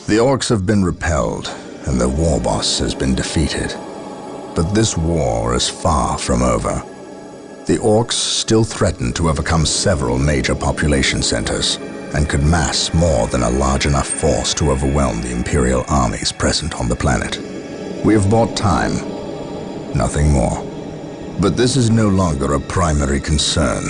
The orcs have been repelled, and their war boss has been defeated. But this war is far from over. The orcs still threaten to overcome several major population centers, and could mass more than a large enough force to overwhelm the Imperial armies present on the planet. We have bought time, nothing more. But this is no longer a primary concern.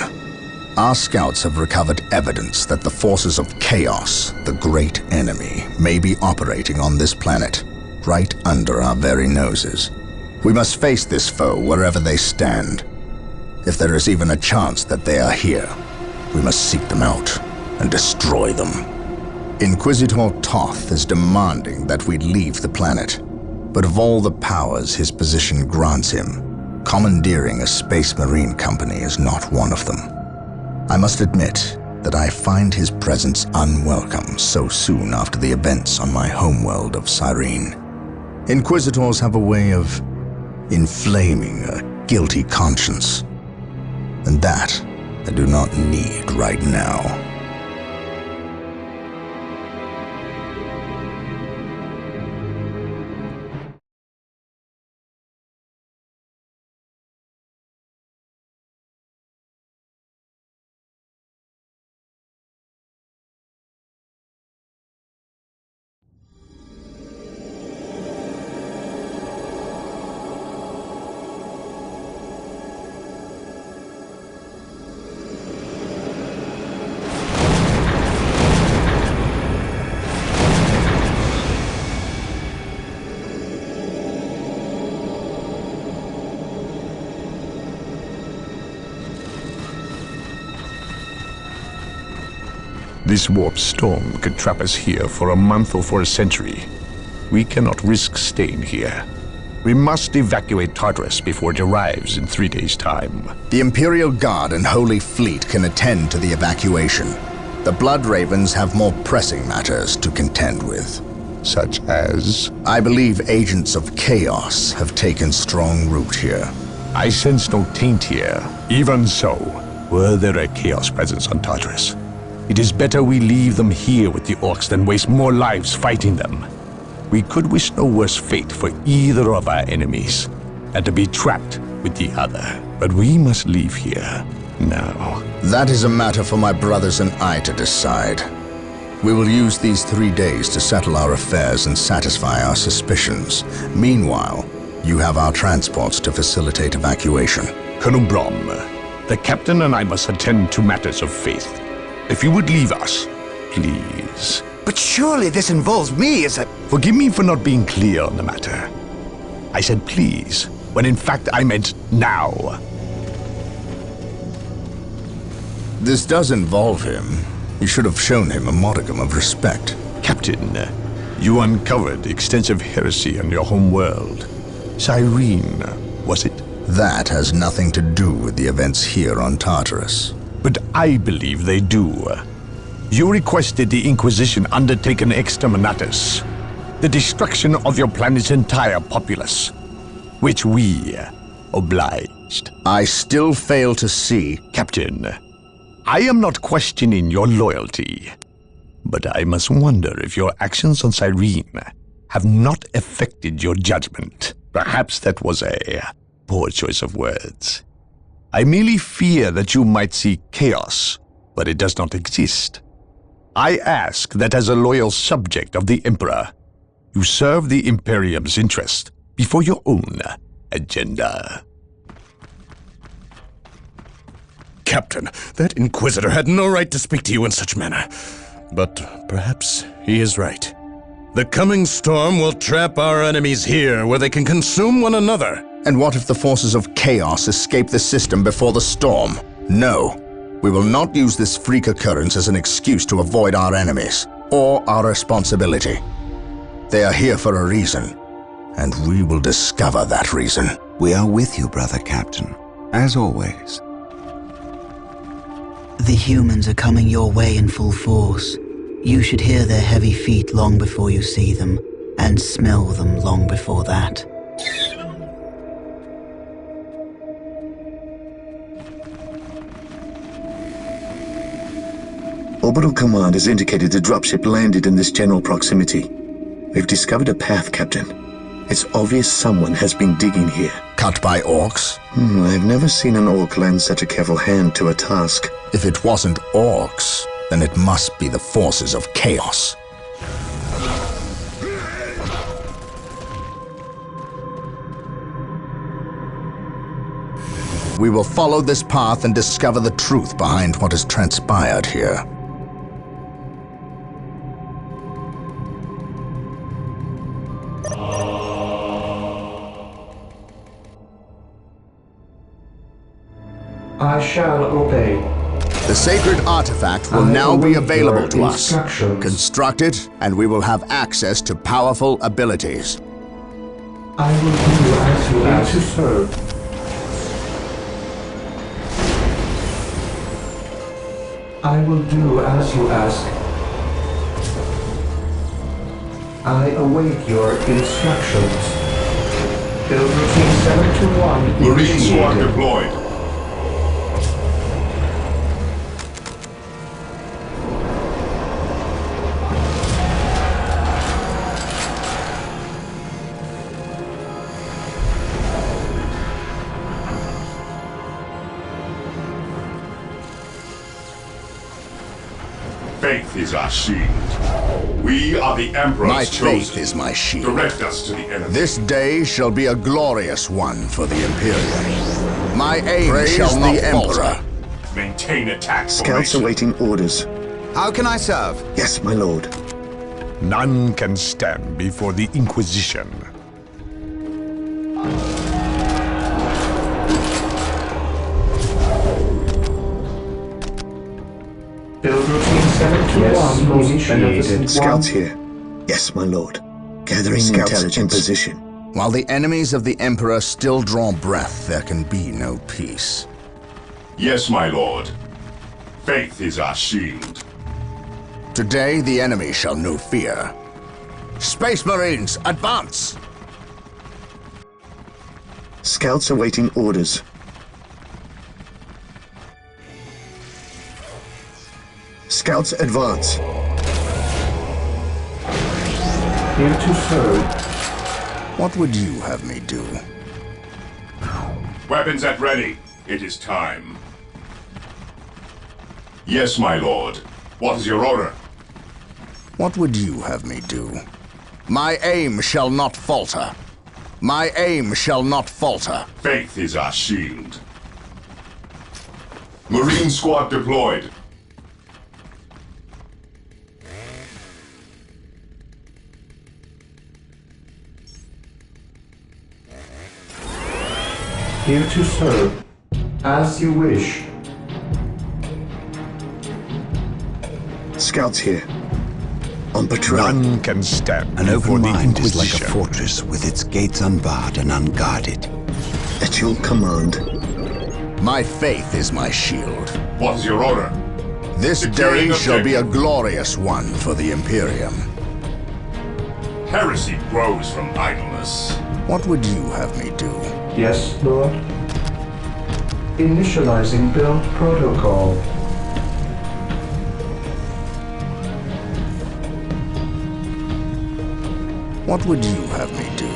Our scouts have recovered evidence that the forces of chaos, the great enemy, may be operating on this planet, right under our very noses. We must face this foe wherever they stand. If there is even a chance that they are here, we must seek them out and destroy them. Inquisitor Toth is demanding that we leave the planet, but of all the powers his position grants him, commandeering a space marine company is not one of them. I must admit that I find his presence unwelcome so soon after the events on my homeworld of Cyrene. Inquisitors have a way of inflaming a guilty conscience, and that I do not need right now. This warp storm could trap us here for a month or for a century. We cannot risk staying here. We must evacuate Tartarus before it arrives in 3 days' time. The Imperial Guard and Holy Fleet can attend to the evacuation. The Blood Ravens have more pressing matters to contend with. Such as? I believe agents of chaos have taken strong root here. I sense no taint here. Even so, were there a chaos presence on Tartarus, it is better we leave them here with the orcs than waste more lives fighting them. We could wish no worse fate for either of our enemies, and to be trapped with the other. But we must leave here now. That is a matter for my brothers and I to decide. We will use these 3 days to settle our affairs and satisfy our suspicions. Meanwhile, you have our transports to facilitate evacuation. Colonel Brom, the captain and I must attend to matters of faith. If you would leave us, please. But surely this involves me as a... Forgive me for not being clear on the matter. I said please, when in fact I meant now. This does involve him. You should have shown him a modicum of respect. Captain, you uncovered extensive heresy on your home world. Cyrene, was it? That has nothing to do with the events here on Tartarus. But I believe they do. You requested the Inquisition undertake an exterminatus, the destruction of your planet's entire populace, which we obliged. I still fail to see... Captain, I am not questioning your loyalty, but I must wonder if your actions on Cyrene have not affected your judgment. Perhaps that was a poor choice of words. I merely fear that you might see chaos, but it does not exist. I ask that as a loyal subject of the Emperor, you serve the Imperium's interest before your own agenda. Captain, that Inquisitor had no right to speak to you in such manner. But perhaps he is right. The coming storm will trap our enemies here, where they can consume one another. And what if the forces of chaos escape the system before the storm? No. We will not use this freak occurrence as an excuse to avoid our enemies, or our responsibility. They are here for a reason, and we will discover that reason. We are with you, brother Captain, as always. The humans are coming your way in full force. You should hear their heavy feet long before you see them, and smell them long before that. Orbital Command has indicated the dropship landed in this general proximity. We've discovered a path, Captain. It's obvious someone has been digging here. Cut by orcs? I've never seen an orc lend such a careful hand to a task. If it wasn't orcs, then it must be the forces of chaos. We will follow this path and discover the truth behind what has transpired here. I shall obey. The sacred artifact will now be available to us. Construct it, and we will have access to powerful abilities. I will do as you ask to serve. I will do as you ask. I await your instructions. Build routine 721 Marine squad initiated. deployed. Faith is our shield. We are the Emperor's My chosen. faith is my shield. Direct us to the enemy. This day shall be a glorious one for the Imperium. My aim shall not falter. Maintain attack Scouts formation. awaiting orders. How can I serve? Yes, my lord. None can stand before the Inquisition. Build routine 721 initiated. Scouts here. Yes, my lord. Gathering intelligence in position. While the enemies of the Emperor still draw breath, there can be no peace. Yes, my lord. Faith is our shield. Today, the enemy shall know fear. Space Marines, advance! Scouts awaiting orders. Scouts advance. Here to serve. What would you have me do? Weapons at ready. It is time. Yes, my lord. What is your order? What would you have me do? My aim shall not falter. My aim shall not falter. Faith is our shield. Marine squad deployed. Here to serve. As you wish. Scouts here. On patrol. None can stand An before open the mind is like a Inquisition. fortress with its gates unbarred and unguarded. At your command. My faith is my shield. What is your order? This Securing day shall be a objective. glorious one for the Imperium. Heresy grows from idleness. What would you have me do? Yes, Lord. Initializing build protocol. What would you have me do?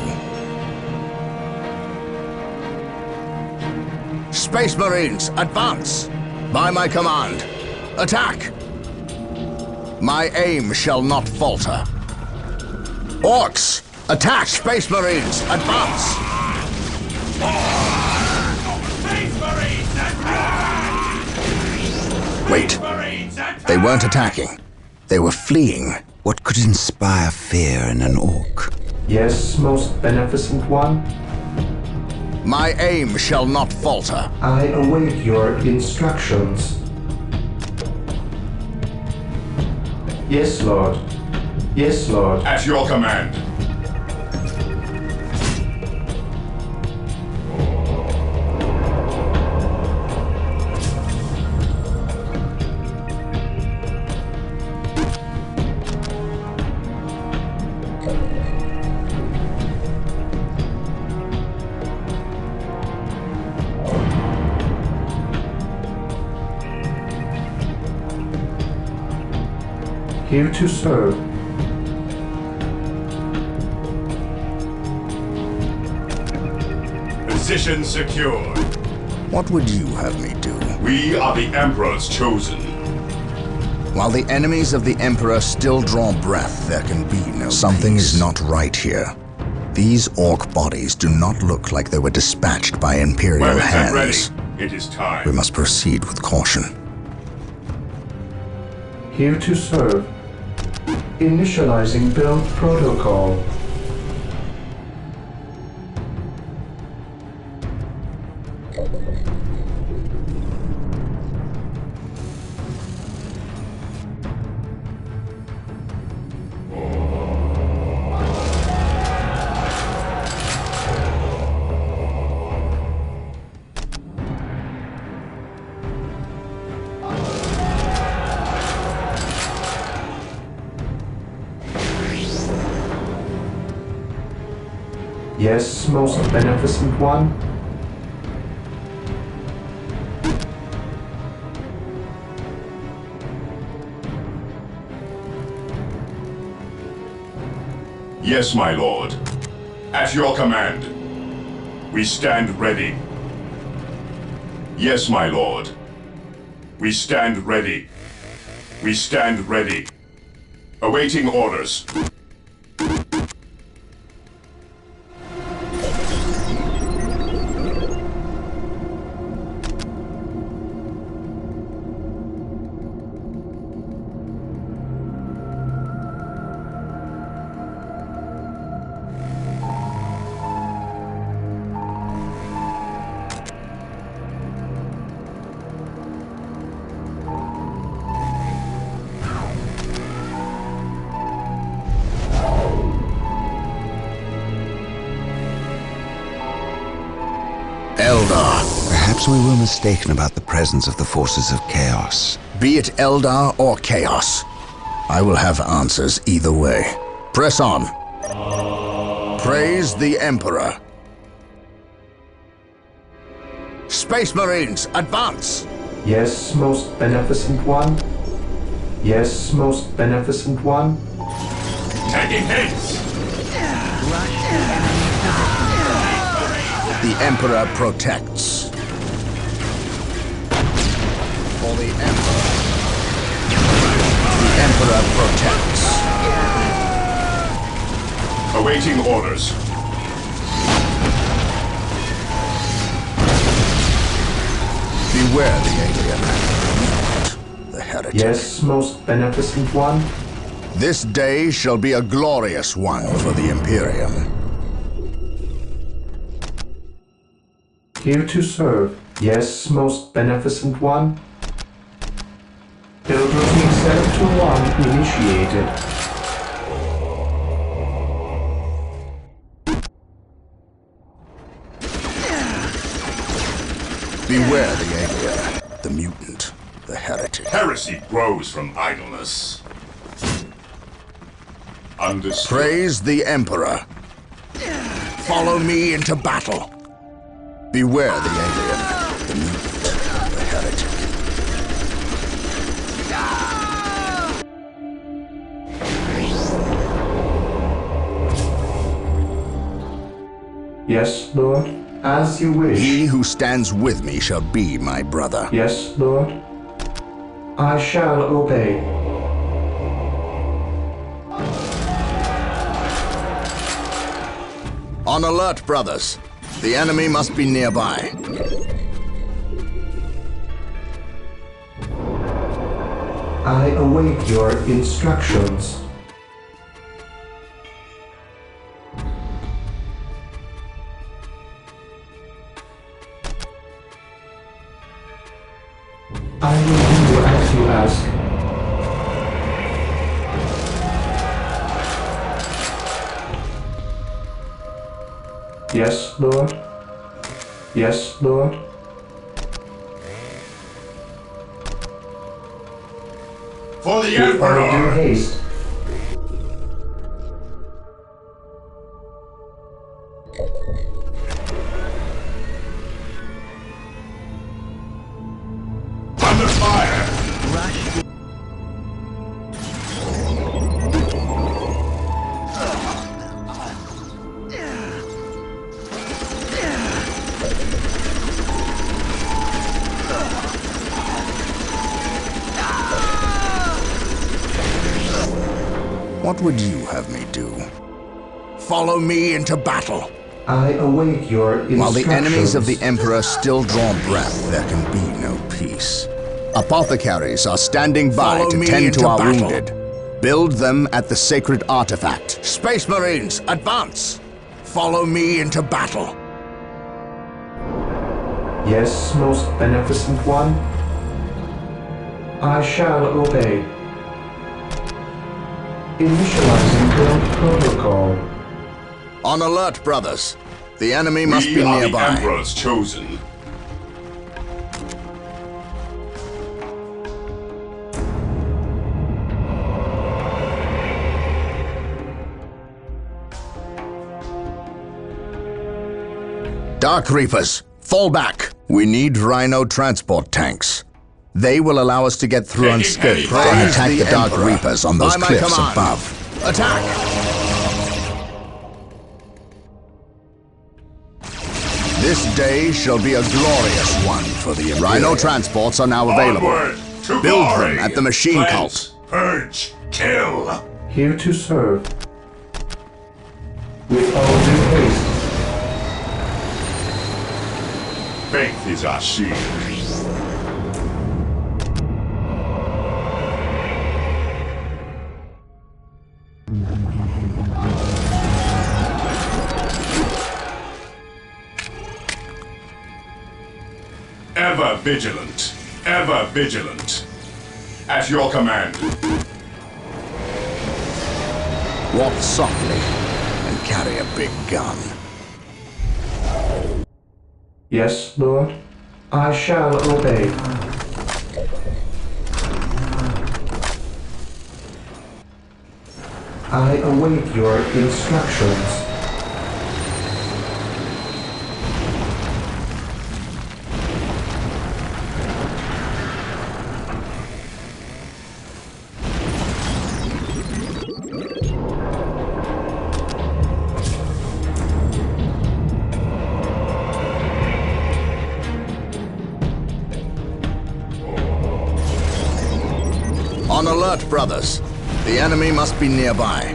Space Marines, advance! By my command, attack! My aim shall not falter. Orcs, attack! Space Marines, advance! Wait, they weren't attacking. They were fleeing. What could inspire fear in an orc? Yes, most beneficent one. My aim shall not falter. I await your instructions. Yes, Lord. Yes, Lord. At your command. Here to serve. Position secure. What would you have me do? We are the Emperor's chosen. While the enemies of the Emperor still draw breath, there can be no Something peace. Is not right here. These orc bodies do not look like they were dispatched by Imperial Weapons hands. ready. It is time. We must proceed with caution. Here to serve. Initializing build protocol. Yes, most beneficent one. Yes, my lord. At your command. We stand ready. Yes, my lord. We stand ready. We stand ready. Awaiting orders. Perhaps we were mistaken about the presence of the forces of chaos. Be it Eldar or Chaos, I will have answers either way. Press on. Praise the Emperor. Space Marines, advance! Yes, most beneficent one. Yes, most beneficent one. Taking hits! The Emperor protects. For the Emperor. The Emperor protects. Awaiting orders. Beware the alien. The heretic. Yes, most beneficent one. This day shall be a glorious one for the Imperium. Here to serve. Yes, most beneficent one. Build routine 721 initiated. Beware the alien, the mutant, the heretic. Heresy grows from idleness. Understood. Praise the Emperor. Follow me into battle. Beware the alien, the mutant, the heretic. Yes, Lord. As you wish. He who stands with me shall be my brother. Yes, Lord. I shall obey. On alert, brothers. The enemy must be nearby. I await your instructions. I will do as you ask. Yes, Lord. Yes, Lord. For the With undue Emperor! haste. Under fire! What would you have me do? Follow me into battle. I await your instructions. While the enemies of the Emperor still draw breath, there can be no peace. Apothecaries are standing by to tend to our wounded. Build them at the sacred artifact. Space Marines, advance! Follow me into battle. Yes, most beneficent one. I shall obey. Initializing build protocol. On alert, brothers. The enemy must be nearby. We are the Emperor's chosen. Dark Reapers, fall back. We need Rhino transport tanks. They will allow us to get through unscathed and attack the Dark Reapers on those cliffs above. Attack! This day shall be a glorious one for the Imperium. Rhino transports are now available. Build them at the machine cult. Purge, kill. Here to serve. With all due haste. Faith is our shield. Ever vigilant. Ever vigilant. At your command. Walk softly and carry a big gun. Yes, Lord. I shall obey. I await your instructions. On alert, brothers. The enemy must be nearby.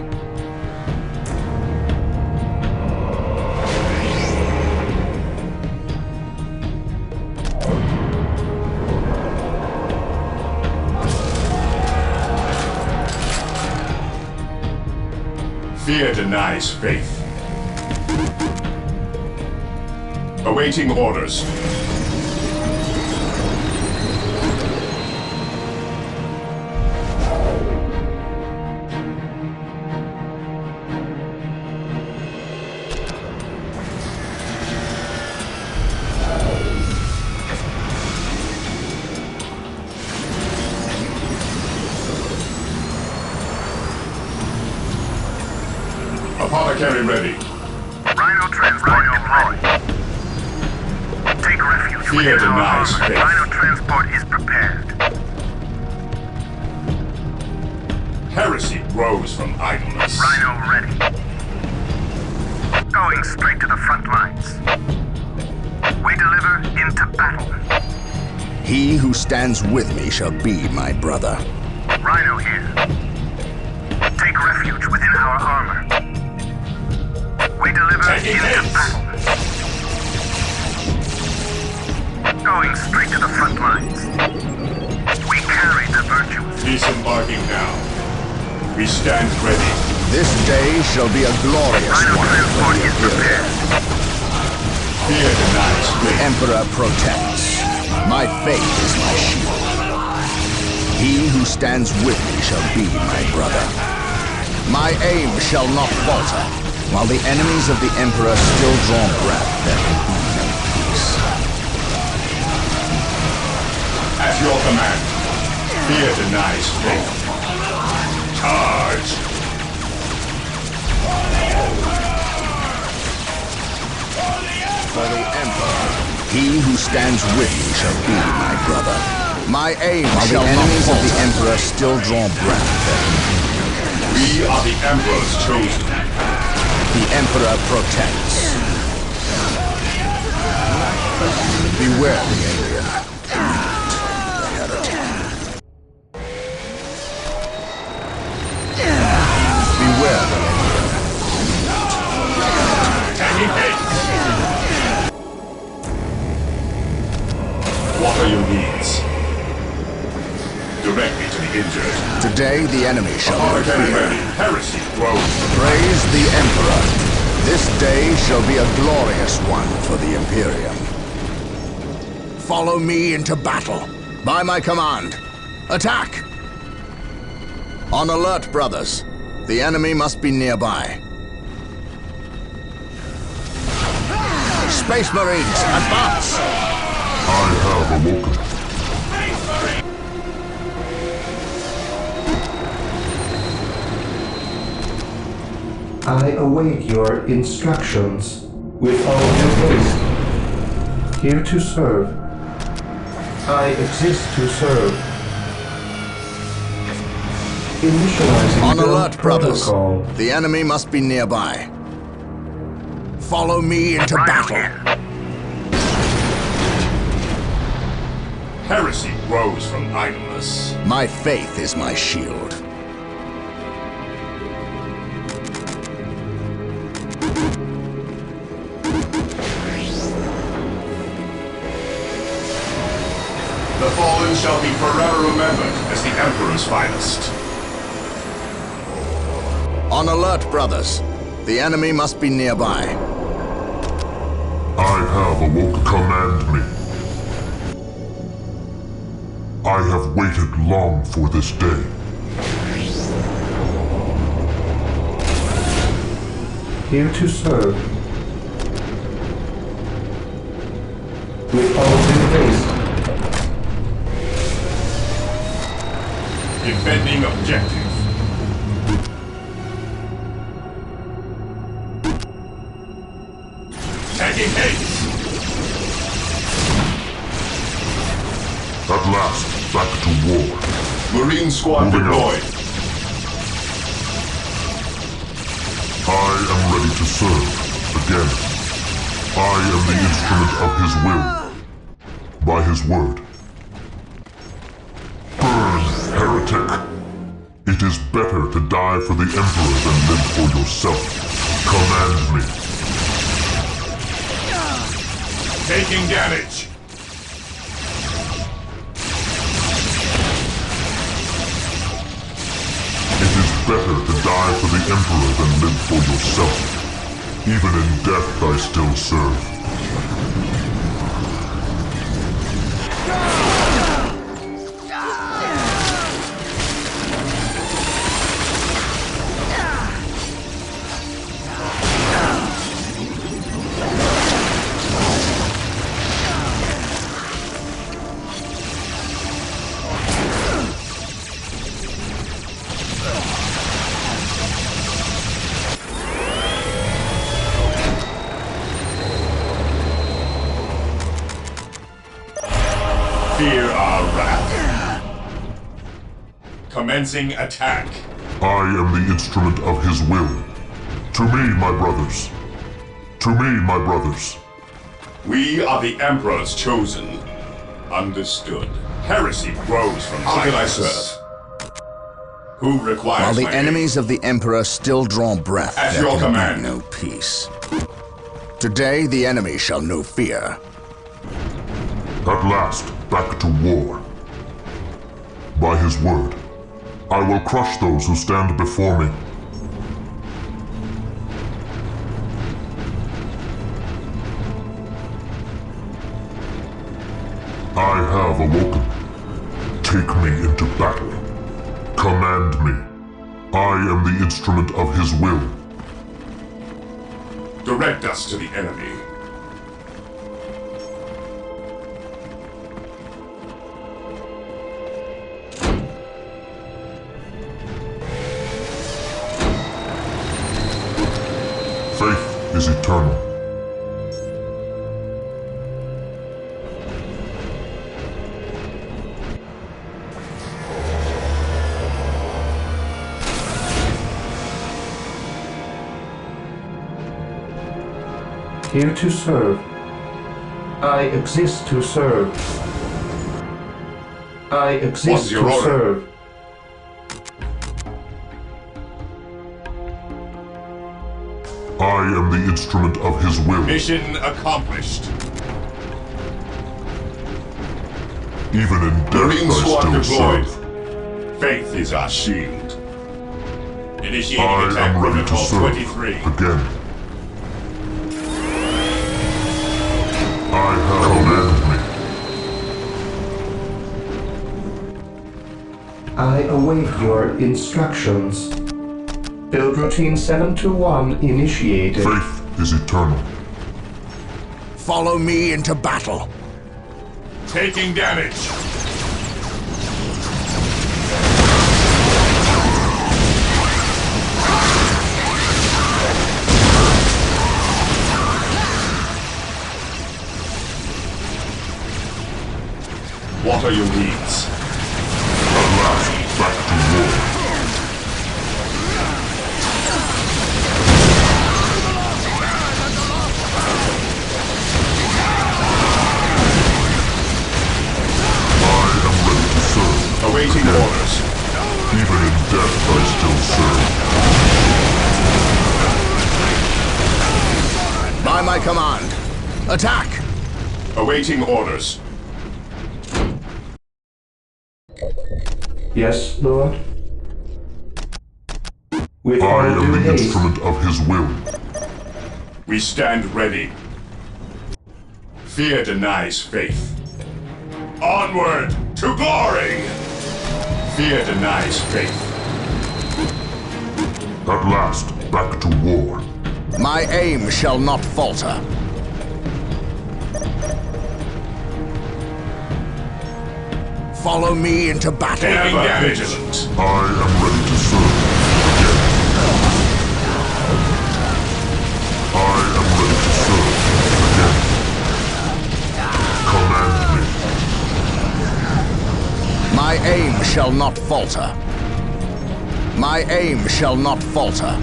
Fear denies faith. Awaiting orders. Apothecary ready. Rhino transport deployed. Take refuge Fear within our denies armor. faith. Rhino transport is prepared. Heresy grows from idleness. Rhino ready. Going straight to the front lines. We deliver into battle. He who stands with me shall be my brother. Rhino here. Take refuge within our armor. We deliver into battle. Going straight to the front lines. We carry the virtues. Disembarking now. We stand ready. This day shall be a glorious Rhino one for transport the is Imperium. prepared. Fear denies The faith. Emperor protects. My faith is my shield. He who stands with me shall be my brother. My aim shall not falter. While the enemies of the Emperor still draw breath, there can be no peace. At your command. Fear denies faith. Charge! For the Emperor, he who stands with me shall be my brother. My aim shall not falter. While the enemies of the Emperor still draw breath, there can be no peace. We are the Emperor's chosen. The Emperor protects. Beware the alien. The heretic. injured. Today the enemy shall know fear. Heresy grows. Praise the Emperor. This day shall be a glorious one for the Imperium. Follow me into battle. By my command, attack! On alert, brothers. The enemy must be nearby. Space Marines, advance! I have awoken. I await your instructions with all due haste. Here to serve. I exist to serve. Initializing On build alert, brothers. protocol. The enemy must be nearby. Follow me into battle. Heresy grows from idleness. My faith is my shield. The fallen shall be forever remembered as the Emperor's finest. On alert, brothers. The enemy must be nearby. I have awoken. Command me. I have waited long for this day. Here to serve. With all due haste. Defending objective. Taking haste. At last, back to war. Marine squad Moving deployed. I am ready to serve again. I am the instrument of his will. By his word. Burn, heretic. It is better to die for the Emperor than live for yourself. Command me. Taking damage. It is better to die for the Emperor than live for yourself. Even in death I still serve. Fear our wrath. Commencing attack. I am the instrument of his will. To me, my brothers. To me, my brothers. We are the Emperor's chosen. Understood. Heresy grows from How can I serve? Who requires While the my aid? enemies of the Emperor still draw breath, At there your can command. be no peace. Today the enemy shall know fear. At last, back to war. By his word, I will crush those who stand before me. I have awoken. Take me into battle. Command me. I am the instrument of his will. Direct us to the enemy. Faith is eternal. Here to serve. I exist to serve. I exist What's your to order? serve. I am the instrument of his will. Mission accomplished. Even in death Marine I squad still deployed. serve. Faith is our shield. Initiating I attack am ready to protocol serve 23. again. I have command me. I await your instructions. Build routine 721 initiated. Faith is eternal. Follow me into battle. Taking damage. What are your needs? At last, back to war. I am ready to serve. Awaiting again. orders. Even in death, I still serve. By my command. Attack! Awaiting orders. Yes, Lord. With I all am due the haste. instrument of his will. We stand ready. Fear denies faith. Onward to glory! Fear denies faith. At last, back to war. My aim shall not falter. Follow me into battle. Taking damage. Vigilant. I am ready to serve again. I am ready to serve again. Command me. My aim shall not falter. My aim shall not falter.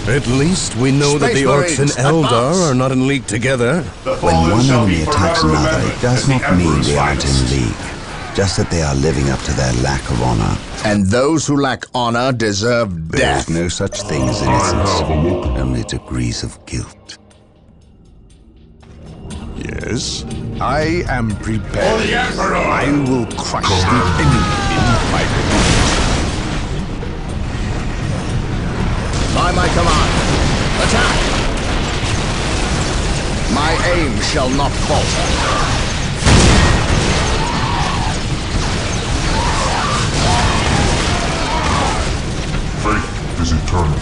At least we know that the Space Orcs and Marines, Eldar advance. are not in league together. The When fallen one shall enemy be attacks forever another, remembered it does as the not mean Emperor's they aren't in finest. league, just that they are living up to their lack of honor. And those who lack honor deserve There is death. no such thing as I have innocence, awoken. only degrees of guilt. Yes, I am prepared. For the Emperor! I will crush the enemy in my boots. By my command. Attack! My aim shall not falter. Faith is eternal.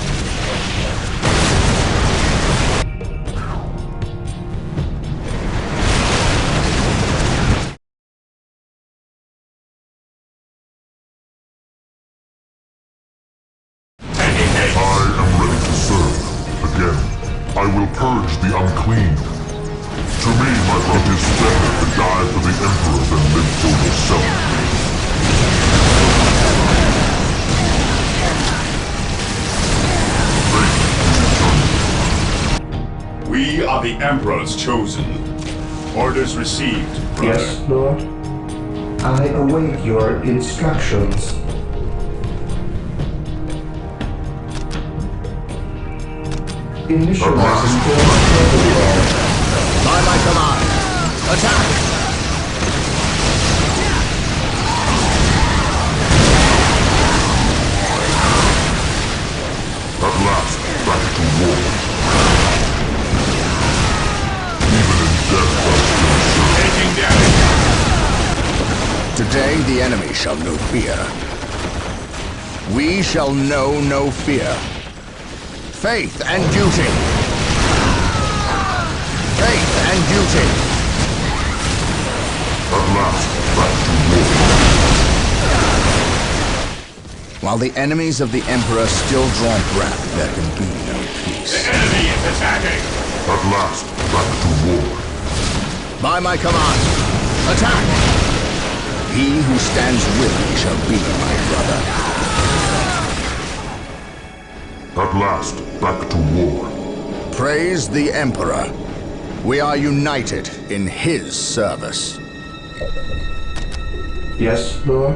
Taking haste. I am ready to serve again. I will purge the unclean. To me, my brother, it is better to die for the Emperor than live for yourself. We are the Emperor's chosen. Orders received, brother. Yes, Lord. I await your instructions. Initializing protocol. By my command. Attack! At last, back to war. Even in death, I still serve. Taking damage. Today the enemy shall know fear. We shall know no fear. Faith and duty. Faith and duty. At last, back to war. While the enemies of the Emperor still draw breath, there can be no The peace. enemy is attacking. At last, back to war. By my command, attack! He who stands with me shall be my brother. At last, back to war. Praise the Emperor. We are united in his service. Yes, Lord.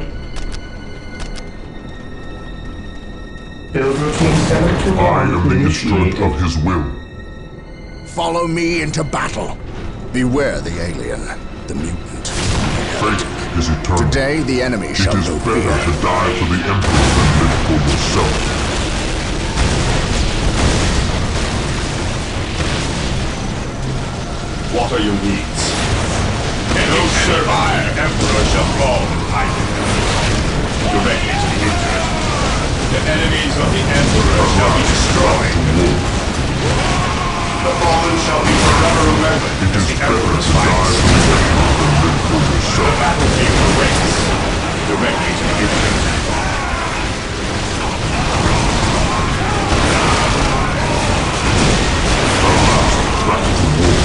Build routine I am 721 the instrument initiated. of his will. Follow me into battle. Beware the alien, the mutant, the Faith heretic. is eternal. Today, the enemy shall It is know better fear. to die for the Emperor than live for yourself. What are your needs? No survivor Emperor shall fall directly to the interest. The enemies of the Emperor shall be destroyed. The fallen shall be forever remembered as the Emperor's finest. The battlefield awaits directly to the interest. Back to war.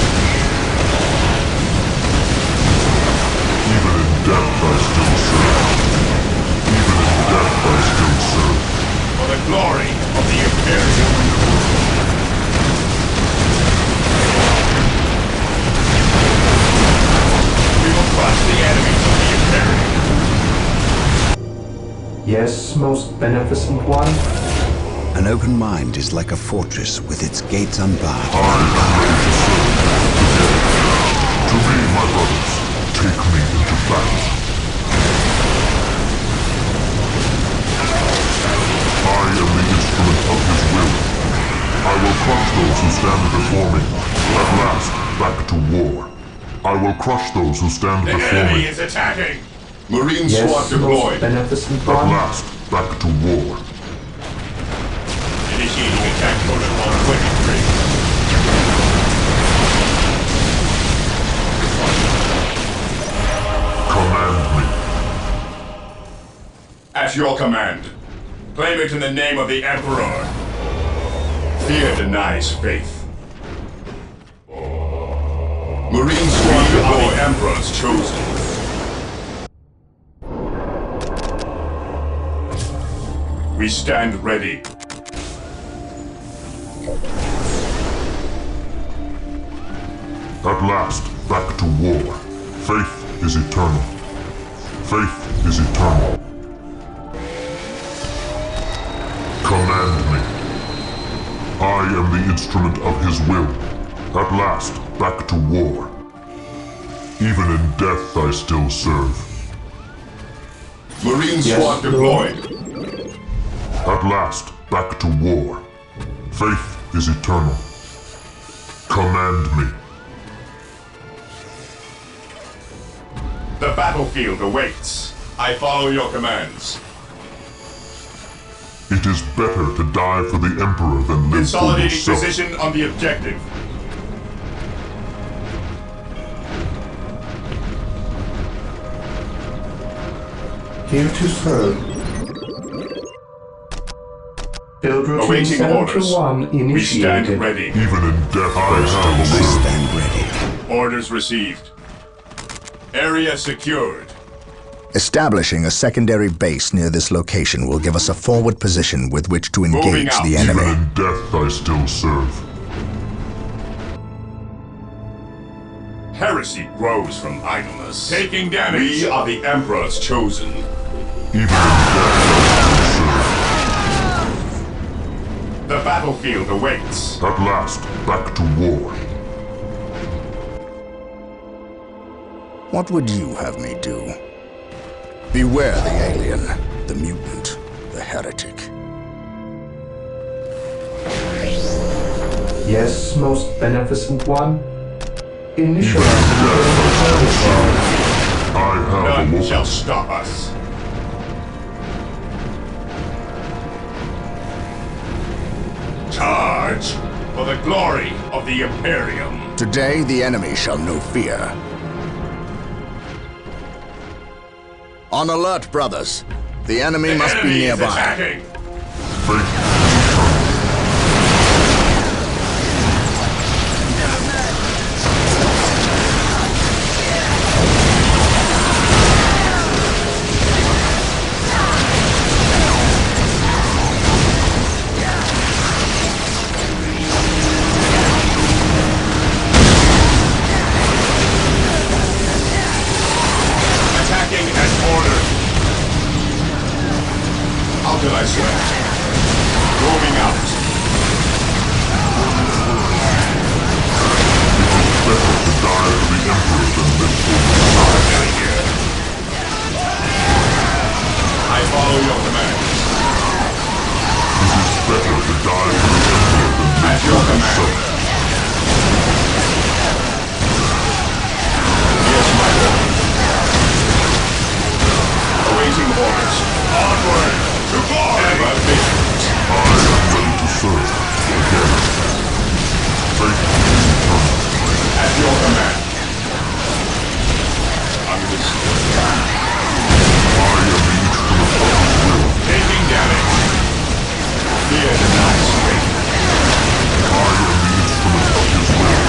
Even in death I still serve. Even in death I still serve. For the glory of the Imperium. We will crush the enemies of the Imperium. Yes, most beneficent one. An open mind is like a fortress with its gates unbarred. I am ready to serve. To me, my brothers, take me into battle. I am the instrument of his will. I will crush those who stand before me. At last, back to war. I will crush those who stand The before enemy me. is attacking! Marine squad Yes, most deployed. beneficent At one. last, back to war. Initiating attack protocol 23. Command me. At your command. Claim it in the name of the Emperor. Fear denies faith. Marine squad deployed. The Emperor's chosen. We stand ready. At last, back to war. Faith is eternal. Faith is eternal. Command me. I am the instrument of his will. At last, back to war. Even in death I still serve. Marine Yes, squad Lord. deployed. At last, back to war. Faith is eternal. Command me. The battlefield awaits. I follow your commands. It is better to die for the Emperor than live for Consolidating yourself. position on the objective. Here to serve. Build routine Awaiting orders. 721 We stand initiated. ready. Even in death I still I serve. stand ready. Orders received. Area secured. Establishing a secondary base near this location will give us a forward position with which to Moving engage out. the Even enemy. in death I still serve. Heresy grows from idleness. Taking damage. We are the Emperor's chosen. Even in death I still serve. The battlefield awaits. At last, back to war. What would you have me do? Beware the alien, the mutant, the heretic. Yes, most beneficent one. Even in Initialize death I still serve. I have None awoken. shall stop us. Charge for the glory of the Imperium. Today, the enemy shall know fear. On alert, brothers. The enemy must be Enemy is nearby. attacking. Faith is eternal. Attacking as ordered. How did I swear? myself. Yes, my lord. Awaiting orders. Onward to glory! I am ready to serve. Again. Faith is eternal. At your command. Understood. I am the instrument of his will. Taking damage. Fear denies strength. I am the instrument of his will.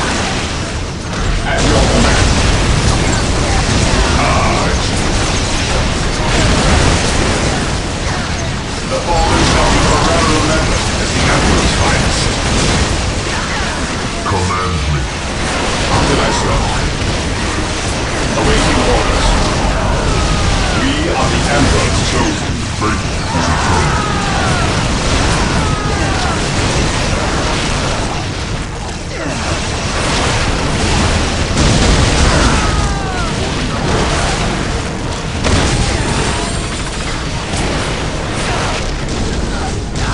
At your command. Charge. The fallen shall be forever remembered as the Emperor's finest. Command me. How did I so? Awaiting orders. We are the Emperor's chosen. Faith is eternal.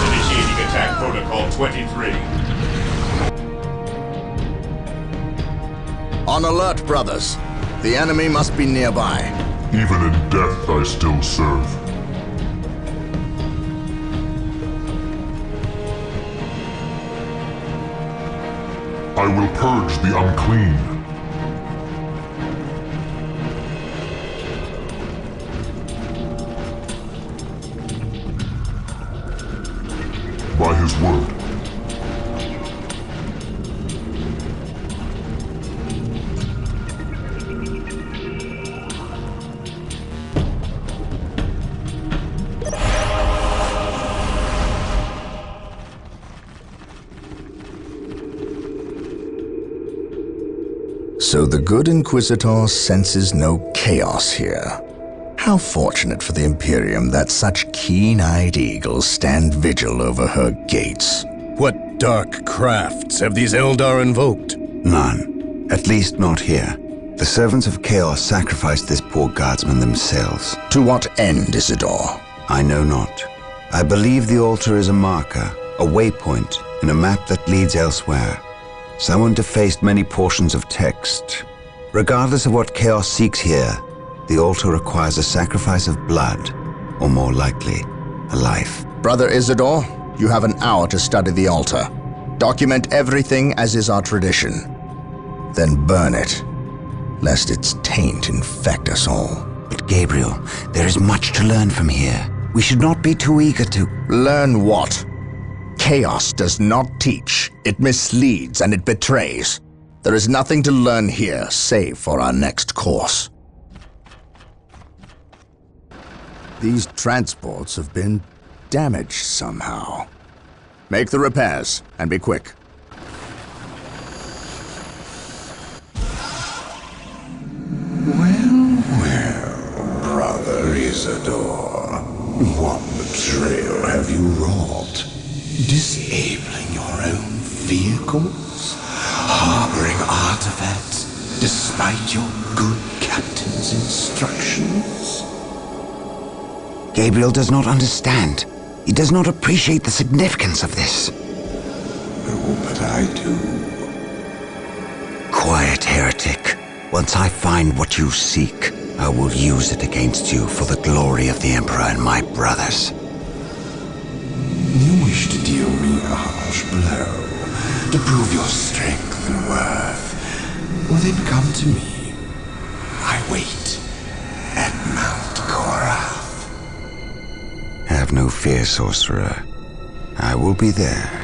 Initiating attack protocol 23. On alert, brothers. The enemy must be nearby. Even in death I still serve. I will purge the unclean. By his word. So the good Inquisitor senses no chaos here. How fortunate for the Imperium that such keen-eyed eagles stand vigil over her gates. What dark crafts have these Eldar invoked? None. At least not here. The servants of Chaos sacrificed this poor guardsman themselves. To what end, Isidore? I know not. I believe the altar is a marker, a waypoint in a map that leads elsewhere. Someone defaced many portions of text. Regardless of what Chaos seeks here, the altar requires a sacrifice of blood, or more likely, a life. Brother Isidore, you have an hour to study the altar. Document everything as is our tradition. Then burn it, lest its taint infect us all. But Gabriel, there is much to learn from here. We should not be too eager to... Learn what? Chaos does not teach. It misleads and it betrays. There is nothing to learn here, save for our next course. These transports have been damaged somehow. Make the repairs, and be quick. Well, Brother Isidore, what betrayal have you wrought? Disabling your own vehicles? Harboring artifacts despite your good captain's instructions? Gabriel does not understand. He does not appreciate the significance of this. Oh, but I do. Quiet, heretic. Once I find what you seek, I will use it against you for the glory of the Emperor and my brothers. You wish to deal me a harsh blow, to prove your strength and worth. Well, then come to me. I wait at Mount Korath. Have no fear, sorcerer. I will be there.